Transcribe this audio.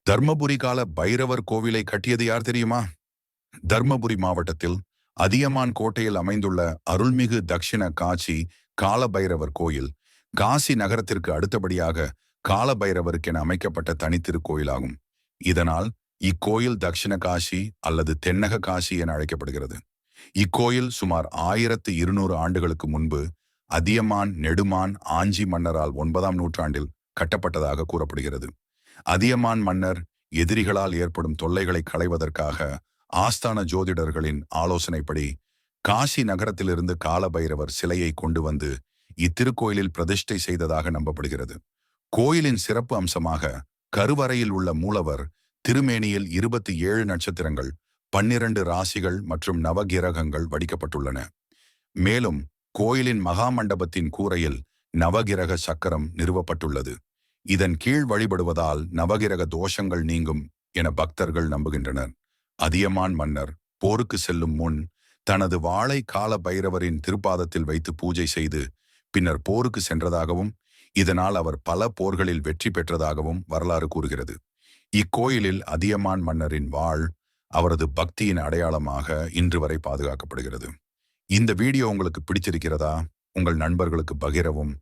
தர்மபுரி கால பைரவர் கோவிலை கட்டியது யார் தெரியுமா? தர்மபுரி மாவட்டத்தில் அதியமான் கோட்டையில் அமைந்துள்ள அருள்மிகு தக்ஷிண காசி கால பைரவர் கோயில் காசி நகரத்திற்கு அடுத்தபடியாக கால பைரவருக்கென அமைக்கப்பட்ட தனித்திருக்கோயிலாகும். இதனால் இக்கோயில் தக்ஷிண காசி அல்லது தென்னக காசி என அழைக்கப்படுகிறது. இக்கோயில் சுமார் 1200 ஆண்டுகளுக்கு முன்பு அதியமான் நெடுமான் ஆஞ்சி மன்னரால் 9ஆம் நூற்றாண்டில் கட்டப்பட்டதாக கூறப்படுகிறது. அதியமான் மன்னர் எதிரிகளால் ஏற்படும் தொல்லைகளை களைவதற்காக ஆஸ்தான ஜோதிடர்களின் ஆலோசனைப்படி காசி நகரத்திலிருந்து காலபைரவர் சிலையை கொண்டு வந்து இத்திருக்கோயிலில் பிரதிஷ்டை செய்ததாக நம்பப்படுகிறது. கோயிலின் சிறப்பு அம்சமாக கருவறையில் உள்ள மூலவர் திருமேனியில் 27 நட்சத்திரங்கள், 12 ராசிகள் மற்றும் நவகிரகங்கள் வடிக்கப்பட்டுள்ளன. மேலும் கோயிலின் மகா மண்டபத்தின் கூரையில் நவகிரக சக்கரம் நிறுவப்பட்டுள்ளது. இதன் கீழ் வழிபடுவதால் நவகிரக தோஷங்கள் நீங்கும் என பக்தர்கள் நம்புகின்றனர். அதியமான் மன்னர் போருக்கு செல்லும் முன் தனது வாளை கால பைரவரின் திருப்பாதத்தில் வைத்து பூஜை செய்து பின்னர் போருக்கு சென்றதாகவும் இதனால் அவர் பல போர்களில் வெற்றி பெற்றதாகவும் வரலாறு கூறுகிறது. இக்கோயிலில் அதியமான் மன்னரின் வாள் அவரது பக்தியின் அடையாளமாக இன்று வரை பாதுகாக்கப்படுகிறது. இந்த வீடியோ உங்களுக்கு பிடிச்சிருக்கிறதா? உங்கள் நண்பர்களுக்கு பகிரவும்.